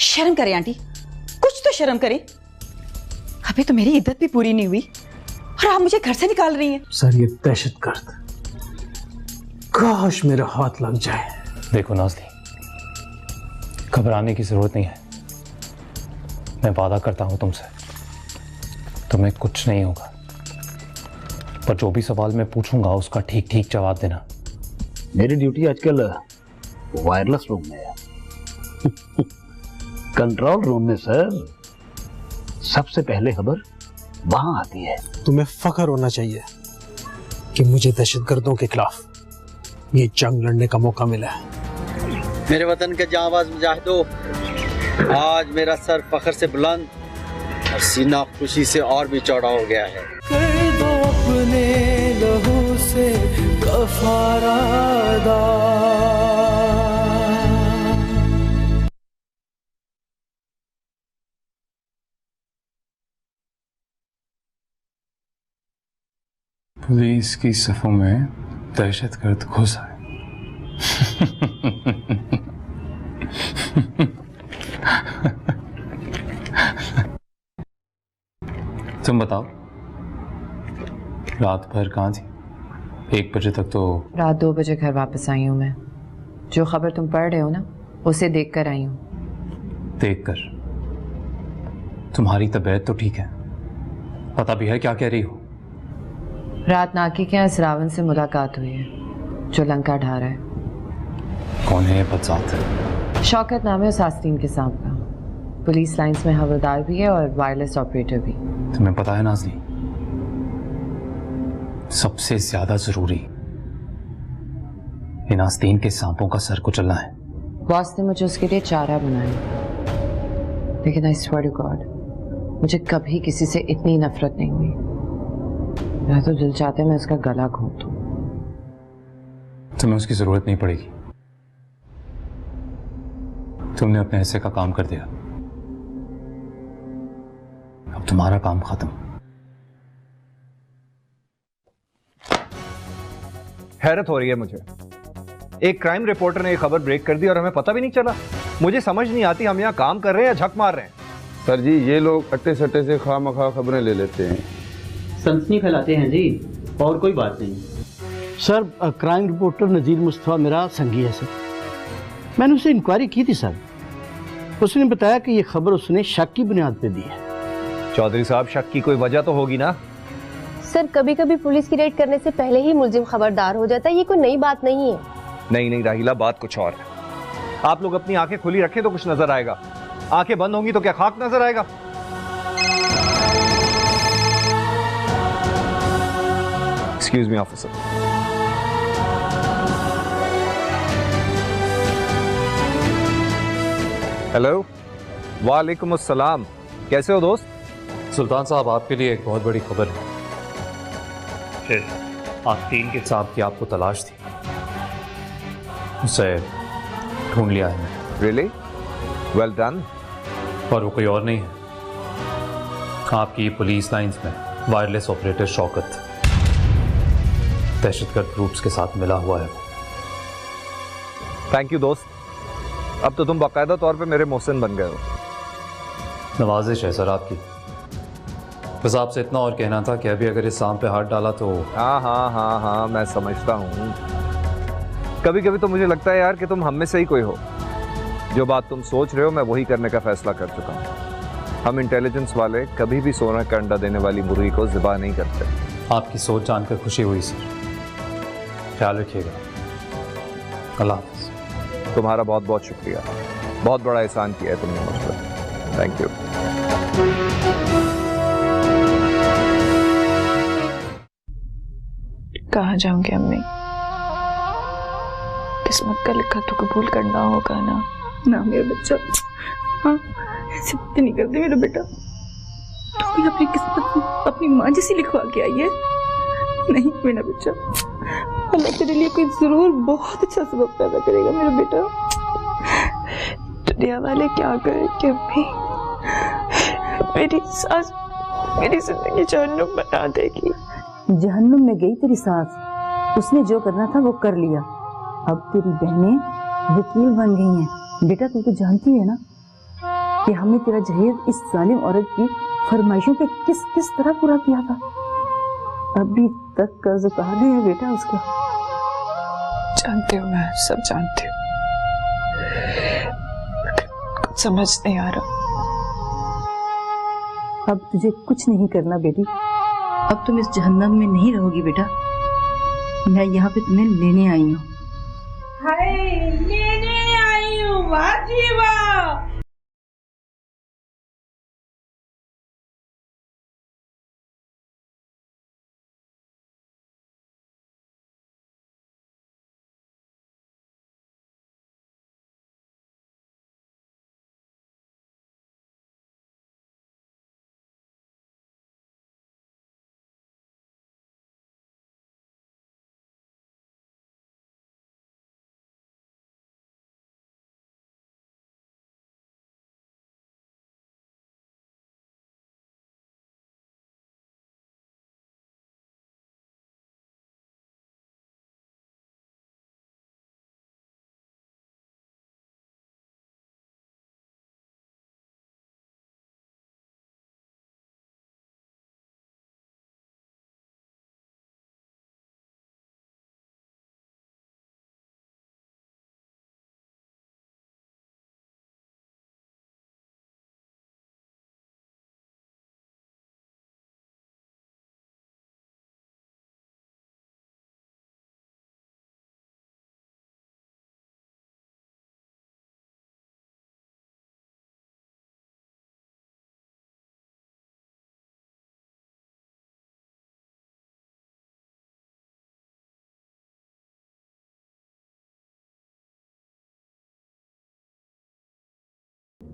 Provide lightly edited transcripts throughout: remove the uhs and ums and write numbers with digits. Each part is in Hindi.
शर्म करें आंटी, कुछ तो शर्म करें। अभी तो मेरी इज्जत भी पूरी नहीं हुई और आप मुझे घर से निकाल रही हैं। सर ये दहशतगर्द, काश मेरा हाथ लग जाए। देखो नाज़नीन, घबराने की जरूरत नहीं है। मैं वादा करता हूं तुमसे, तुम्हें कुछ नहीं होगा। पर जो भी सवाल मैं पूछूंगा उसका ठीक ठीक जवाब देना। मेरी ड्यूटी आजकल वायरलेस रूम में है। कंट्रोल रूम में सर सबसे पहले खबर वहां आती है। तुम्हें फख्र होना चाहिए कि मुझे दहशतगर्दों के खिलाफ ये जंग लड़ने का मौका मिला है। मेरे वतन के जांबाज मुजाहिदों, आज मेरा सर फख्र से बुलंद और सीना खुशी से और भी चौड़ा हो गया है। कर दो अपने लहू से कफारा अदा। पुलिस की सफों में दहशतगर्द घुस आए। तुम बताओ, रात भर कहाँ थी? 1 बजे तक तो। रात 2 बजे घर वापस आई हूँ मैं। जो खबर तुम पढ़ रहे हो ना, उसे देखकर आई हूँ। देखकर? तुम्हारी तबीयत तो ठीक है? पता भी है क्या कह रही हो? रात नाकी के यहाँ इस रावण से मुलाकात हुई है जो लंका ढा रहा है। कौन है ये बदजात? शौकत नाम है उस आस्तीन के सांप का। पुलिस लाइंस में हवलदार भी है और वायरलेस ऑपरेटर भी। तुम्हें पता है नाज़नीन, सबसे ज्यादा जरूरी इन आस्तीन के सांपों का सर कुचलना है। बॉस ने मुझे उसके लिए चारा बनाया, लेकिन आई स्वेयर टू गॉड मुझे कभी किसी से इतनी नफरत नहीं हुई। मैं तो दिल चाहते मैं उसका गला घोंट दूं। तुम्हें उसकी जरूरत नहीं पड़ेगी। तुमने अपने हिस्से का काम कर दिया, अब तुम्हारा काम खत्म। हैरत हो रही है मुझे, एक क्राइम रिपोर्टर ने ये खबर ब्रेक कर दी और हमें पता भी नहीं चला। मुझे समझ नहीं आती हम यहाँ काम कर रहे हैं या झक मार रहे हैं। सर जी, ये लोग अट्टे सट्टे से खामखा खबरें ले लेते हैं, सनसनी फैलाते हैं जी, और कोई बात नहीं। सर क्राइम रिपोर्टर नजीर मुस्तफा मेरा संगी है सर। मैंने उससे इंक्वायरी की थी सर। उसने बताया कि ये खबर उसने शक की बुनियाद पे दी है। चौधरी साहब, शक की कोई वजह तो होगी ना? सर कभी कभी पुलिस की रेड करने से पहले ही मुलजिम खबरदार हो जाता है, ये कोई नई बात नहीं है। नहीं राहिला, बात कुछ और है। आप लोग अपनी आंखें खुली रखें तो कुछ नजर आएगा, आंखें बंद होंगी तो क्या खाक नजर आएगा? Excuse me officer. हेलो, वालेकुम अस्सलाम। कैसे हो दोस्त? सुल्तान साहब, आपके लिए एक बहुत बड़ी खबर है। आस्तीन के सांप की आपको तलाश थी, उसे ढूंढ लिया है मैंने। रियली? Well done. और वो कोई और नहीं है, आपकी पुलिस लाइंस में वायरलेस ऑपरेटर शौकत, दहशतगर्द ग्रुप्स के साथ मिला हुआ है। थैंक यू दोस्त, अब तो तुम बाकायदा तौर पे मेरे मोहसिन बन गए हो। नवाजिश है सर आपकी। बस आपसे इतना और कहना था कि अभी अगर इस सांप पे हाथ डाला तो। हाँ, मैं समझता हूँ। कभी कभी तो मुझे लगता है यार कि तुम हम में से ही कोई हो। जो बात तुम सोच रहे हो मैं वही करने का फैसला कर चुका हूँ। हम इंटेलिजेंस वाले कभी भी सोना का अंडा देने वाली मुर्गी को ज़िबा नहीं करते। आपकी सोच जानकर खुशी हुई सर, ख्याल रखिएगा। अल्लाह हाफ़िज़। तुम्हारा बहुत बहुत शुक्रिया, बहुत बड़ा एहसान किया है तुमने मुझ पर। Thank you. कहाँ जाऊंगी अम्मी? किस्मत का लिखा तो कबूल करना होगा ना। ना मेरा बच्चा, हाँ ऐसे बातें नहीं करते मेरा बेटा। तो भी अपनी किस्मत अपनी माँ जैसी लिखवा के आई है। नहीं मेरा बच्चा, अल्लाह तेरे लिए कोई जरूर बहुत अच्छा सबब पैदा करेगा मेरा बेटा। दुनिया वाले क्या करें कि अम्मी मेरी सास मेरी जिंदगी जहन्नुम बना देगी। जहन्नुम में गई तेरी सास, उसने जो करना था वो कर लिया। अब तेरी बहनें वकील बन गई हैं। बेटा तू तो जानती है ना कि हमने तेरा जहेज इस जालिम औरत की फरमाइशों पे किस किस तरह पूरा किया था। अभी तक कर्ज उतारने है बेटा उसका। जानती हूँ, मैं सब जानती हूँ, कुछ समझ नहीं आ रहा। अब तुझे कुछ नहीं करना बेटी, अब तुम इस जहन्नम में नहीं रहोगी बेटा। मैं यहाँ पे तुम्हें लेने आई हूँ। लेने आई हूँ, वाह जी वाह।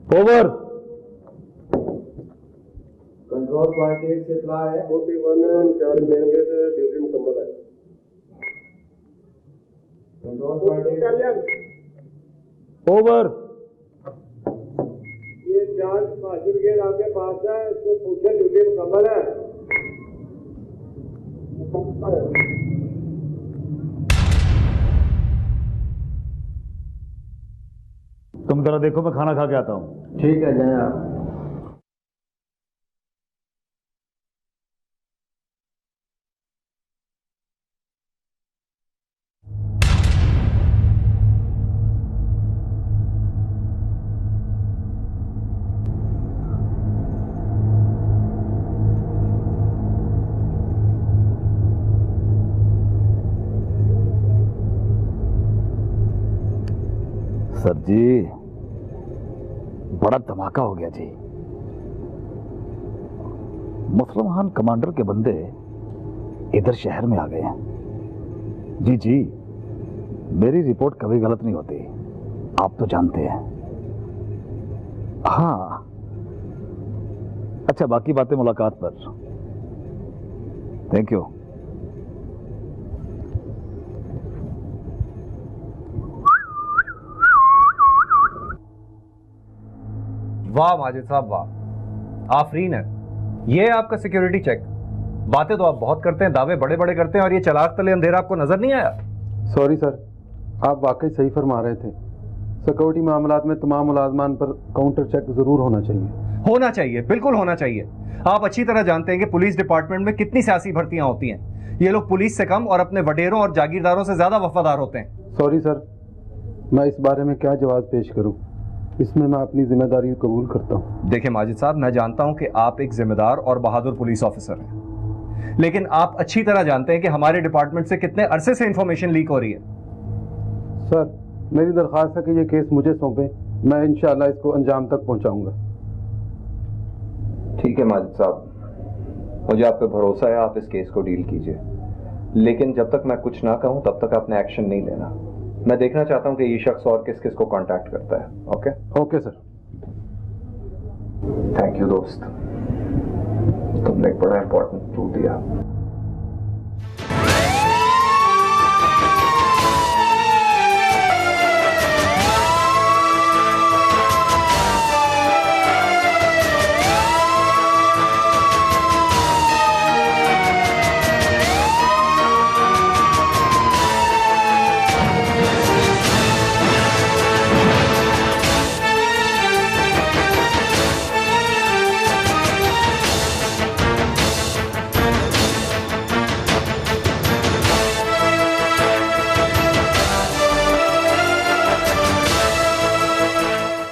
ओवर। कंट्रोल पॉइंट 1 से इतला है 41 चार्ज मेन गेट ड्यूटी मुकम्मल है। Control point 1 over. ये चार्ज हाजिर गेट आपके पास है, इसको पूछे ड्यूटी मुकम्मल है। तुम जरा देखो, मैं खाना खा के आता हूँ। ठीक है, जाए आप। सर जी, बड़ा धमाका हो गया जी। मुसलम खान कमांडर के बंदे इधर शहर में आ गए हैं। जी जी, मेरी रिपोर्ट कभी गलत नहीं होती, आप तो जानते हैं। हाँ, अच्छा, बाकी बातें मुलाकात पर। Thank you. वाह माजिद साहब वाह, आफरीन है। ये है आपका सिक्योरिटी चेक। बातें तो आप बहुत करते हैं, दावे बड़े बड़े करते हैं, और ये चलाक तले अंधेरा आपको नजर नहीं आया? सॉरी सर, आप वाकई सही फरमा रहे थे। सिक्योरिटी मामलात में तमाम मुलाजमान पर काउंटर चेक जरूर होना चाहिए। होना चाहिए, बिल्कुल होना चाहिए। आप अच्छी तरह जानते हैं कि पुलिस डिपार्टमेंट में कितनी सियासी भर्तियां होती हैं। ये लोग पुलिस से कम और अपने वडेरों और जागीरदारों से ज्यादा वफादार होते हैं। सॉरी सर, मैं इस बारे में क्या जवाब पेश करूं? इसमें मैं अपनी जिम्मेदारी कबूल करता हूं। देखिए माजिद साहब, मैं जानता हूं कि आप एक जिम्मेदार और बहादुर पुलिस ऑफिसर हैं, लेकिन आप अच्छी तरह जानते हैं कि हमारे डिपार्टमेंट से कितने अरसे से इंफॉर्मेशन लीक हो रही है। सर, मेरी दरख्वास्त है कि ये केस मुझे सौंपे, मैं इंशाअल्लाह इसको अंजाम तक पहुंचाऊंगा। ठीक है माजिद साहब, मुझे आप पे भरोसा है, आप इस केस को डील कीजिए, लेकिन जब तक मैं कुछ ना कहूं तब तक आपने एक्शन नहीं लेना। मैं देखना चाहता हूं कि ये शख्स और किस किस को कांटेक्ट करता है। Okay okay sir. Thank you दोस्त, तुमने एक बड़ा इंपॉर्टेंट क्लू दिया।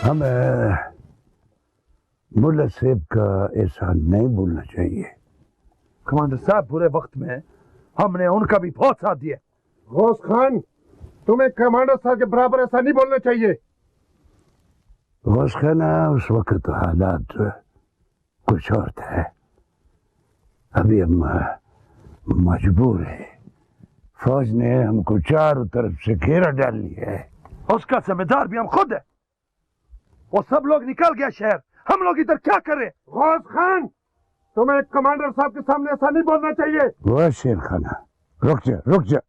हमें मुल्ला सेब का एहसान नहीं भूलना चाहिए। कमांडर साहब, बुरे वक्त में हमने उनका भी बहुत साथ दिया। गौस खान, तुम्हें कमांडर साहब के बराबर ऐसा नहीं बोलना चाहिए। गौस खान, उस वक्त तो हालात कुछ और थे। अभी हम मजबूर है। फौज ने हमको चारों तरफ से घेरा डाल लिया है। उसका जिम्मेदार भी हम खुद है। वो सब लोग निकल गया शहर, हम लोग इधर क्या करें? गौस खान, तुम्हें कमांडर साहब के सामने ऐसा नहीं बोलना चाहिए। वो शेर खाना, रुक जा रुक जा।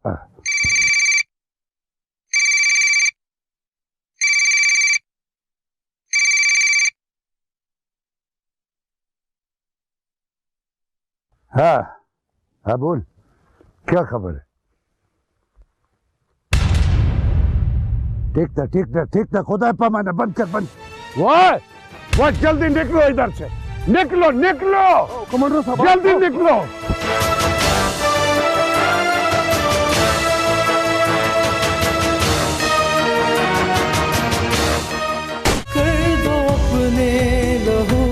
हाँ हाँ, बोल, क्या खबर है? ठीक था, खुदा पैमाना बंद कर, बंद। वो जल्दी निकलो इधर से, निकलो कमांडर साहब, जल्दी निकलो। कर दो अपने लहू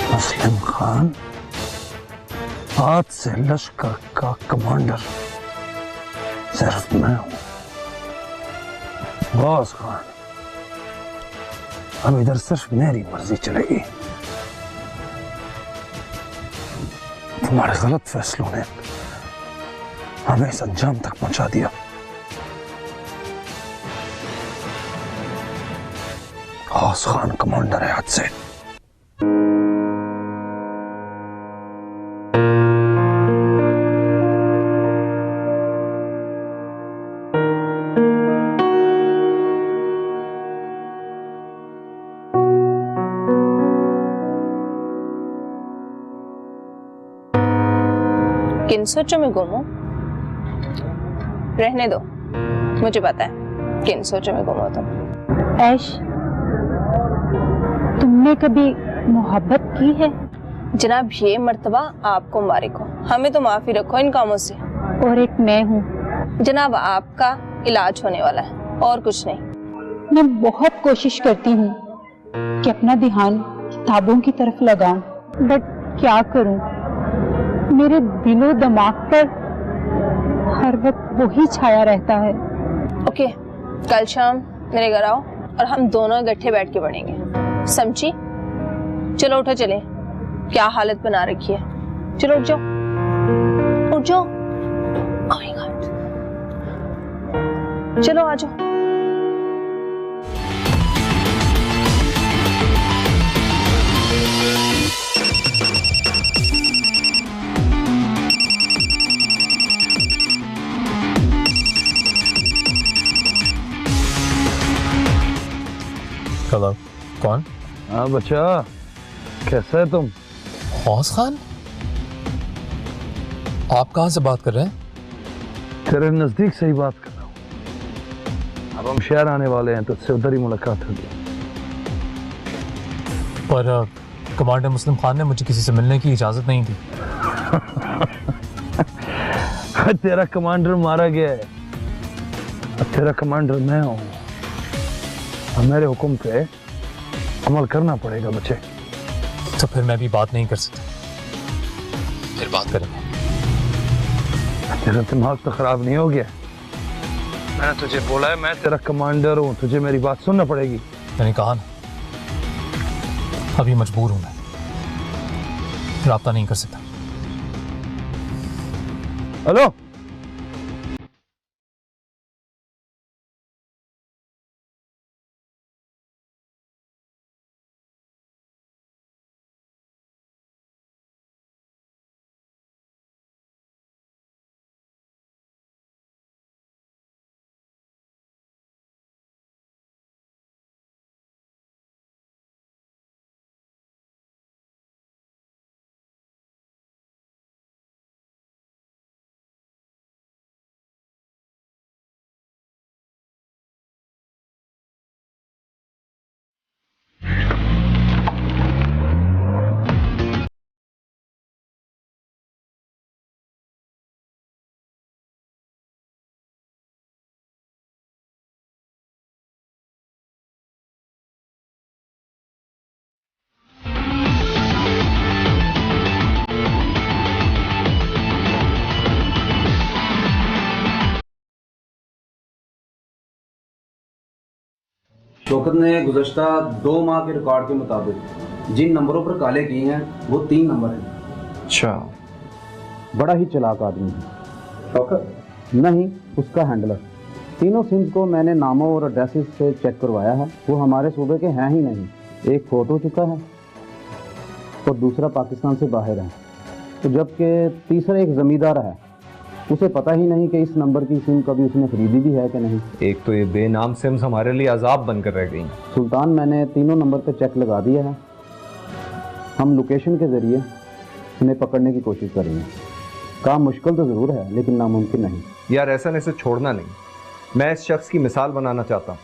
मुस्लिम खान, आज से लश्कर का कमांडर सिर्फ मैं हूं। गौस खान, अब इधर सिर्फ मेरी मर्जी चलेगी। तुम्हारे गलत फैसलों ने हमें इस अंजाम तक पहुंचा दिया। गौस खान कमांडर है आज से। किन सोचों में गुम हो? रहने दो, मुझे पता है किन सोचों में गुम हो तुम। ऐश, तुमने कभी मोहब्बत की है? जनाब, ये मर्तबा आपको मुबारक हो, हमें तो माफी रखो इन कामों से। और एक मैं हूँ। जनाब, आपका इलाज होने वाला है और कुछ नहीं। मैं बहुत कोशिश करती हूँ कि अपना ध्यान किताबों की तरफ लगाऊं, बट क्या करूं, मेरे दिलो दिमाग पर हर वक्त वही छाया रहता है। ओके, कल शाम मेरे घर आओ और हम दोनों इकट्ठे बैठ के पढ़ेंगे, समझी? चलो उठो, चले। क्या हालत बना रखी है, चलो उठ जाओ, उठ जाओ। Oh my God. चलो आ जाओ। हेलो, कौन? हाँ बच्चा, कैसा है तुम? हौस खान, आप कहाँ से बात कर रहे हैं? तेरे नजदीक से ही बात कर रहा हूँ। अब हम शहर आने वाले हैं तो उससे उधर ही मुलाकात होगी। पर कमांडर मुस्लिम खान ने मुझे किसी से मिलने की इजाजत नहीं दी। तेरा कमांडर मारा गया है, तेरा कमांडर मैं हूँ और मेरे हुक्म पे अमल करना पड़ेगा बच्चे। तो फिर मैं भी बात नहीं कर सकता, फिर बात करेंगे। तेरा दिमाग तो खराब नहीं हो गया? मैंने तुझे बोला है मैं तेरा कमांडर हूँ, तुझे मेरी बात सुनना पड़ेगी। मैंने कहा ना, अभी मजबूर हूं मैं, राब्ता नहीं कर सकता। हेलो, शौकत ने गुज़श्ता 2 माह के रिकॉर्ड के मुताबिक जिन नंबरों पर कॉलें की हैं वो 3 नंबर हैं। अच्छा, बड़ा ही चालाक आदमी है। शौकत? नहीं, उसका हैंडलर। तीनों सिम्स को मैंने नामों और एड्रेसेस से चेक करवाया है, वो हमारे सूबे के हैं ही नहीं। एक फोट हो चुका है और दूसरा पाकिस्तान से बाहर है, तो जबकि तीसरा एक ज़मींदार है, उसे पता ही नहीं कि इस नंबर की सिम कभी उसने खरीदी भी है कि नहीं। एक तो ये बेनाम सिम्स हमारे लिए अजाब बनकर रह गई। सुल्तान, मैंने तीनों नंबर पे चेक लगा दिया है। हम लोकेशन के ज़रिए उन्हें पकड़ने की कोशिश करेंगे। काम मुश्किल तो ज़रूर है लेकिन नामुमकिन नहीं। यार ऐसा इसे छोड़ना नहीं। मैं इस शख्स की मिसाल बनाना चाहता हूँ,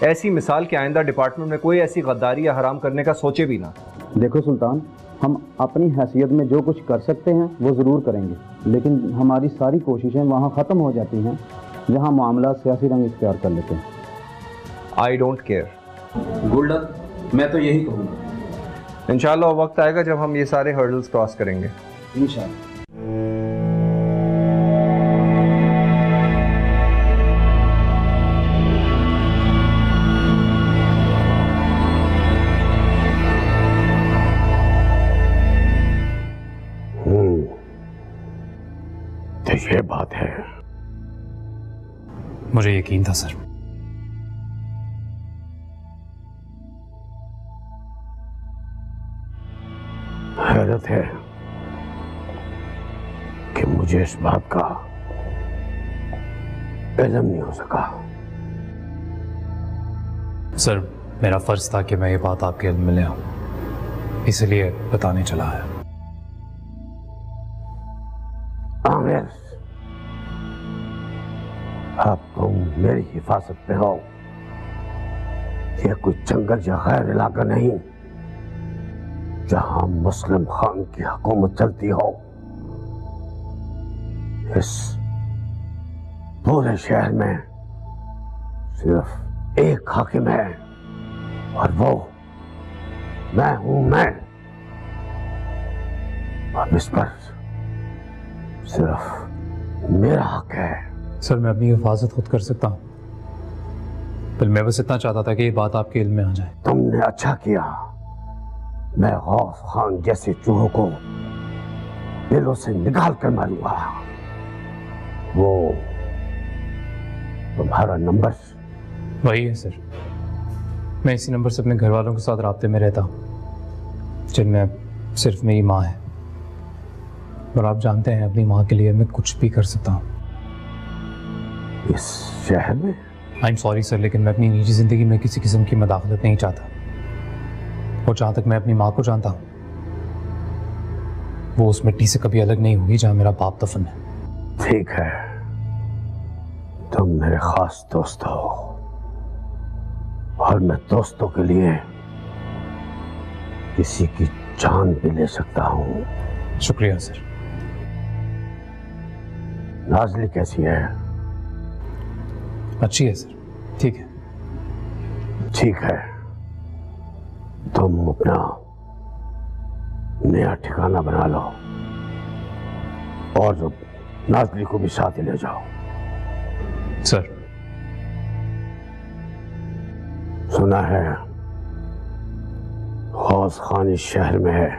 ऐसी मिसाल कि आइंदा डिपार्टमेंट में कोई ऐसी गद्दारी या हराम करने का सोचे भी ना। देखो सुल्तान, हम अपनी हैसियत में जो कुछ कर सकते हैं वो ज़रूर करेंगे, लेकिन हमारी सारी कोशिशें वहाँ ख़त्म हो जाती हैं जहाँ मामला सियासी रंग इख्तियार कर लेते हैं। I don't care. Good luck, मैं तो यही कहूँगा। इंशाल्लाह वक्त आएगा जब हम ये सारे हर्डल्स क्रॉस करेंगे। इंशाल्लाह। तो ये बात है। मुझे यकीन था सर। हैरत है कि मुझे इस बात का इल्म नहीं हो सका। सर, मेरा फर्ज था कि मैं ये बात आपके इल्म में ले आऊं, इसलिए बताने चला है। आमिर, आप तुम मेरी हिफाजत पे हो। यह कोई जंगल या गैर इलाका नहीं जहां मुस्लिम खान की हुकूमत चलती हो। इस पूरे शहर में सिर्फ एक हाकिम है और वो मैं हूं। मैं अब इस पर सिर्फ मेरा हक है। सर, मैं अपनी हिफाजत खुद कर सकता हूँ, पर मैं बस इतना चाहता था कि ये बात आपके इल्म में आ जाए। तुमने अच्छा किया। मैं गौस खान जैसे चूहों को दिलों से निकाल कर मारूंगा। वो तुम्हारा नंबर वही है सर। मैं इसी नंबर से अपने घर वालों के साथ राब्ते में रहता हूँ, जिनमें सिर्फ मेरी माँ है, और आप जानते हैं अपनी माँ के लिए मैं कुछ भी कर सकता हूँ। इस शहर में? आई एम सॉरी सर, लेकिन मैं अपनी निजी जिंदगी में किसी किस्म की मदाखलत नहीं चाहता। और जहाँ तक मैं अपनी माँ को जानता हूँ, वो उस मिट्टी से कभी अलग नहीं हुई जहाँ मेरा बाप दफन है। ठीक है, तुम मेरे खास दोस्त हो और मैं दोस्तों के लिए किसी की जान भी ले सकता हूँ। शुक्रिया सर। नाज़ली कैसी है? अच्छी है सर, ठीक है। ठीक है, तुम अपना नया ठिकाना बना लो और नाजली को भी साथ ले जाओ। सर, सुना है हौस खान इस शहर में है,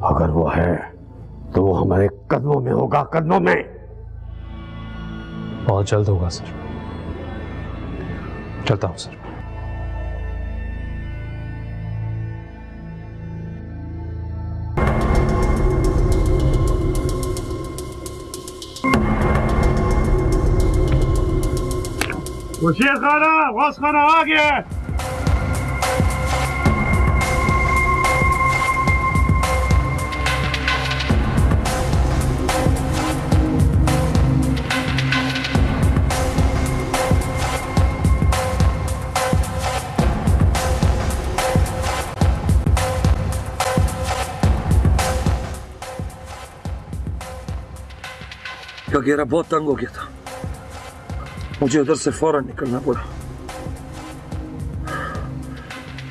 अगर वो है तो वो हमारे कदमों में होगा, कदमों में। बहुत जल्द होगा सर। चलता हूं सर। मुशीर खाना, गौस खाना आ गया है। घेरा बहुत तंग हो गया था, मुझे उधर से फौरन निकलना पड़ा।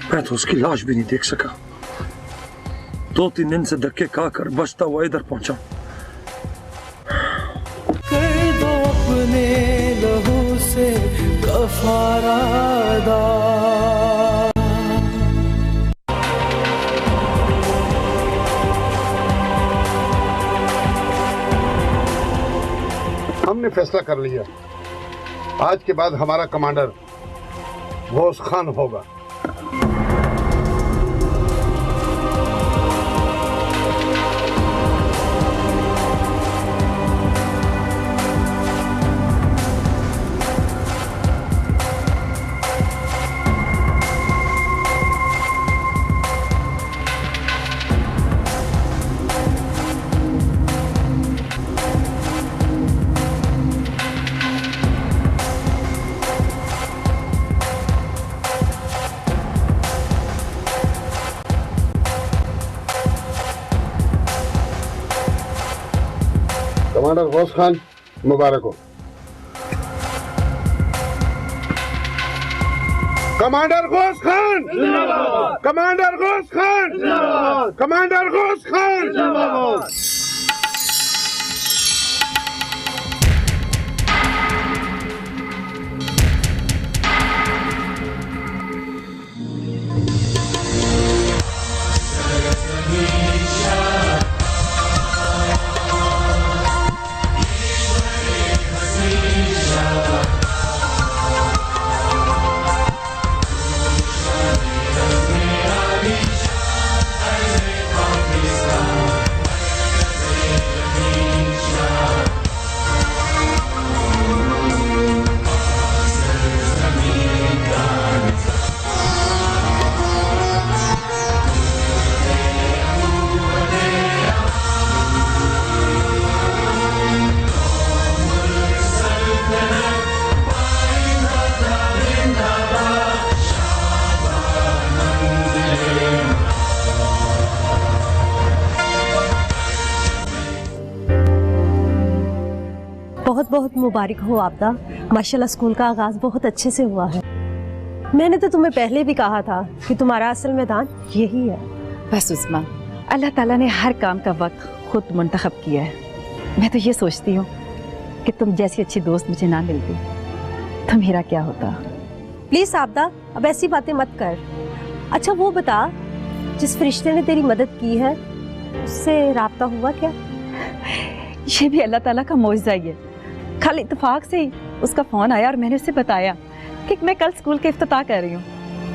मैं तो उसकी लाश भी नहीं देख सका। 2-3 दिन से धक्के खाकर बचता हुआ इधर पहुंचा। कर दो अपने लहू से कफारा अदा। हमने फैसला कर लिया, आज के बाद हमारा कमांडर गौस खान होगा। कमांडर गौस खान मुबारक हो। Commander Ghaus Khan, commander Ghaus Khan, commander Ghaus Khan. बहुत बहुत मुबारक हो आपदा। माशाल्लाह स्कूल का आगाज बहुत अच्छे से हुआ है। मैंने तो तुम्हें पहले भी कहा था कि तुम्हारा असल मैदान यही है। बस उस्मा, अल्लाह ताला ने हर काम का वक्त खुद मुंतखब किया है। मैं तो ये सोचती हूँ कि तुम जैसी अच्छी दोस्त मुझे ना मिलती तो मेरा क्या होता। प्लीज आपदा, अब ऐसी बातें मत कर। अच्छा वो बता, जिस फरिश्ते ने तेरी मदद की है उससे राब्ता हुआ क्या? ये भी अल्लाह ताला का मौजज़ा ही है। कल इत्तेफाक से ही उसका फोन आया और मैंने उसे बताया कि मैं कल स्कूल के इफ्तिताह कर रही हूँ,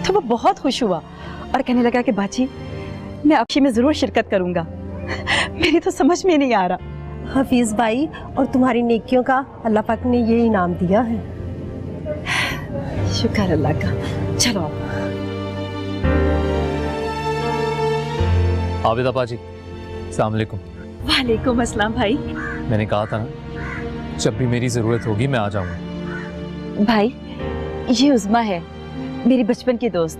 तो वो बहुत खुश हुआ और कहने लगा कि बाजी मैं आपकी में जरूर शिरकत करूंगा। मेरी तो समझ में नहीं आ रहा। हफीज भाई, और तुम्हारी नेकियों का अल्लाह पाक ने ये इनाम दिया है। शुक्र अल्लाह का। चलो आबिदा बाजी, अस्सलाम वालेकुम। वालेकुम अस्सलाम भाई। मैंने कहा था ना, जब भी मेरी जरूरत होगी मैं आ जाऊंगा। भाई ये उज़्मा है, मेरी बचपन की दोस्त।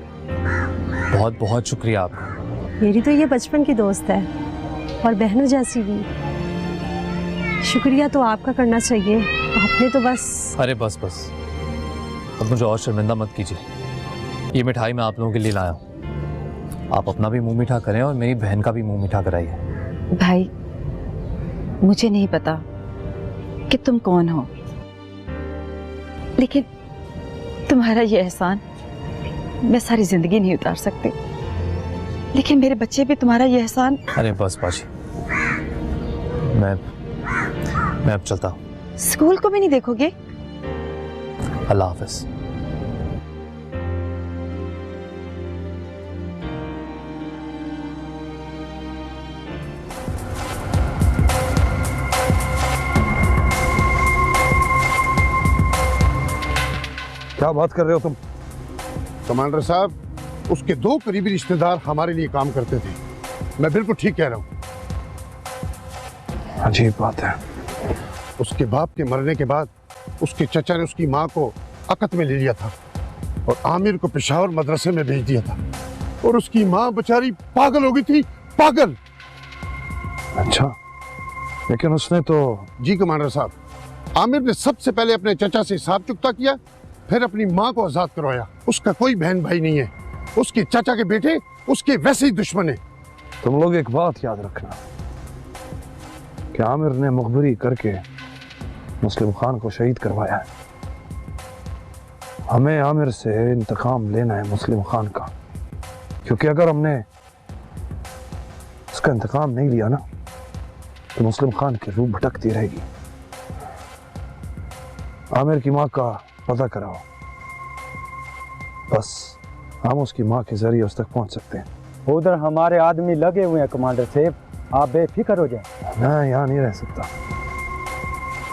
बहुत बहुत शुक्रिया आपका। मेरी तो ये बचपन की दोस्त है और बहनों जैसी भी। शुक्रिया तो आपका करना चाहिए। आपने तो बस। अरे बस बस, अब मुझे और शर्मिंदा मत कीजिए। ये मिठाई मैं आप लोगों के लिए लाया हूँ, आप अपना भी मुंह मीठा करें और मेरी बहन का भी मुंह मीठा कराइए। भाई मुझे नहीं पता कि तुम कौन हो, लेकिन तुम्हारा ये एहसान मैं सारी जिंदगी नहीं उतार सकती, लेकिन मेरे बच्चे भी तुम्हारा ये एहसान। अरे बस बाजी, मैं अब चलता हूँ। स्कूल को भी नहीं देखोगे? अल्लाह हाफिज। क्या बात कर रहे हो तुम? कमांडर साहब, उसके 2 करीबी रिश्तेदार हमारे लिए काम करते थे। मैं बिल्कुल ठीक कह रहा हूँ। अजीब बात है। उसके बाप के मरने के बाद उसके चचा ने उसकी माँ को अकत में ले लिया था और आमिर को पेशावर मदरसे में भेज दिया था, और उसकी माँ बेचारी पागल हो गई थी, पागल। अच्छा, लेकिन उसने तो। जी कमांडर साहब, आमिर ने सबसे पहले अपने चचा से हिसाब चुकता किया, फिर अपनी माँ को आजाद करवाया। उसका कोई बहन भाई नहीं है, उसके चाचा के बेटे उसके वैसे ही दुश्मन है। तुम लोग एक बात याद रखना कि आमिर ने मुखबरी करके मुस्लिम खान को शहीद करवाया है। हमें आमिर से इंतकाम लेना है मुस्लिम खान का, क्योंकि अगर हमने उसका इंतकाम नहीं लिया ना तो मुस्लिम खान की रूह भटकती रहेगी। आमिर की माँ का पता कराओ, बस हम उसकी माँ के जरिए उस तक पहुंच सकते हैं। उधर हमारे आदमी लगे हुए हैं कमांडर साहब, आप बेफिक्र हो जाए। मैं यहाँ नहीं रह सकता।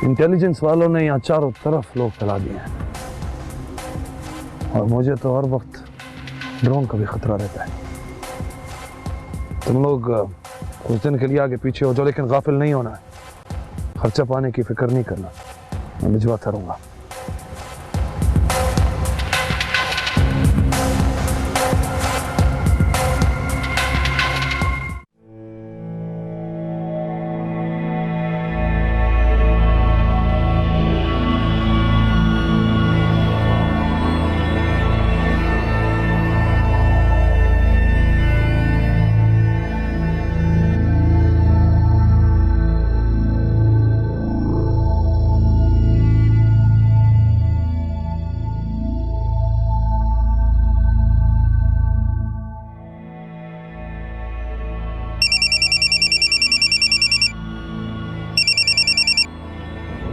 इंटेलिजेंस वालों ने यहाँ चारों तरफ लोग फैला दिए हैं और मुझे तो हर वक्त ड्रोन का भी खतरा रहता है। तुम लोग कुछ दिन के लिए आगे पीछे हो जाओ, लेकिन गाफिल नहीं होना है। खर्चा पाने की फिक्र नहीं करना, मैं भिजवाता रहूंगा।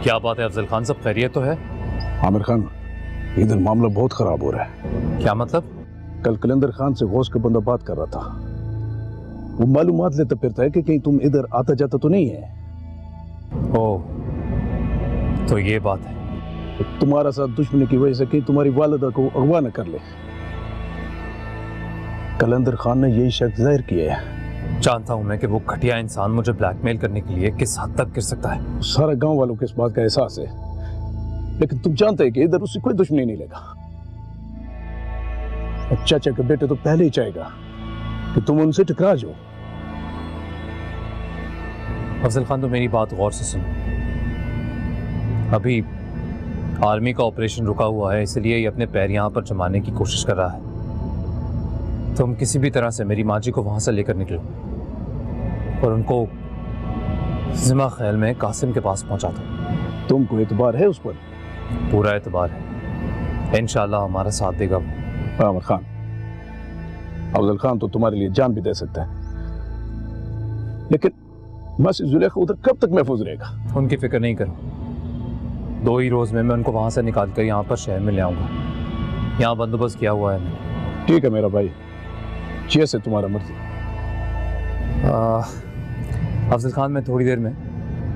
क्या बात है अफजल खान, सब खैरियत तो है? आमिर खान, इधर मामला बहुत खराब हो रहा है। क्या मतलब? कल कलंदर खान से गौस का बंदा बात कर रहा था। वो मालूमात लेता फिरता है कि कहीं तुम इधर आता जाता तो नहीं है। ओह, तो ये बात है। तुम्हारा साथ दुश्मनी की वजह से कहीं तुम्हारी वालिदा को अगवा न कर ले। कलंदर खान ने यही शक जाहिर किया है। जानता हूं मैं कि वो घटिया इंसान मुझे ब्लैकमेल करने के लिए किस हद तक गिर सकता है। सारा गांव वालों को इस बात का एहसास है, लेकिन तुम जानते हैं कि इधर उससे कोई दुश्मनी नहीं लेगा। और चाचा के बेटे तो पहले ही चाहेगा कि तुम उनसे टकरा जाओ। अफजल खान, तो मेरी बात गौर से सुनो। अभी आर्मी का ऑपरेशन रुका हुआ है, इसलिए ये अपने पैर यहाँ पर जमाने की कोशिश कर रहा है। तुम किसी भी तरह से मेरी माँ जी को वहां से लेकर निकलो और उनको जिमा ख्याल में कासिम के पास पहुंचा दो। तुमको एतबार है उस पर? पूरा एतबार है, इंशाल्लाह हमारा साथ देगा वो। आमिर खान, अफजल खान तो तुम्हारे लिए जान भी दे सकता है, लेकिन मसी जुलेखा उधर कब तक महफूज रहेगा? उनकी फिक्र नहीं करो, 2 ही रोज में मैं उनको वहां से निकाल कर यहाँ पर शहर में ले आऊंगा। यहाँ बंदोबस्त किया हुआ है मैंने। ठीक है मेरा भाई, जैसे तुम्हारा मर्जी। अफजल खान, मैं थोड़ी देर में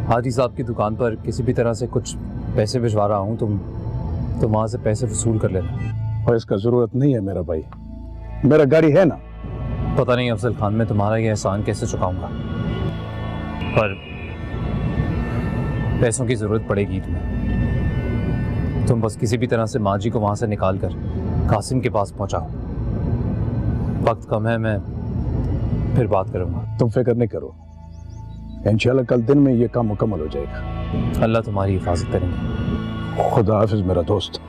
हाजी साहब की दुकान पर किसी भी तरह से कुछ पैसे भिजवा रहा हूँ, तुम वहां से पैसे वसूल कर लेना। और इसका जरूरत नहीं है मेरा भाई, मेरा गाड़ी है ना। पता नहीं अफजल खान, मैं तुम्हारा ये एहसान कैसे चुकाऊंगा, पर पैसों की जरूरत पड़ेगी तुम्हें। तुम बस किसी भी तरह से माँ जी को वहां से निकाल कर कासिम के पास पहुंचाओ। वक्त कम है, मैं फिर बात करूंगा। तुम फिक्र नहीं करो, इंशाल्लाह कल दिन में ये काम मुकम्मल हो जाएगा। अल्लाह तुम्हारी हिफाजत करेंगे। खुदा हाफिज मेरा दोस्त।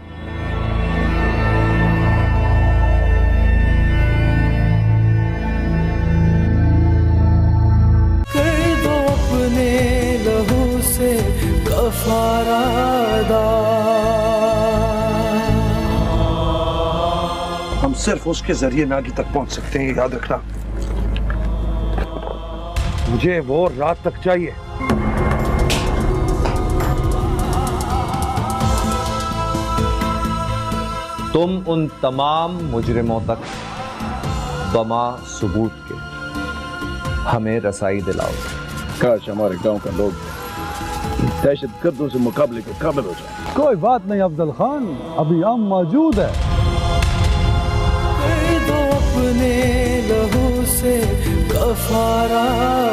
कर दो अपने लहू से कफारा अदा। हम सिर्फ उसके जरिए नागी तक पहुंच सकते हैं, याद रखना। मुझे वो रात तक चाहिए। तुम उन तमाम मुजरिमों तक बमा सबूत के हमें रसाई दिलाओ। काश हमारे गांव का लोग दहशत गर्दों से मुकाबले के काबिल हो जाए। कोई बात नहीं अफजल खान, अभी हम मौजूद है। कर दो अपने लहू से कफारा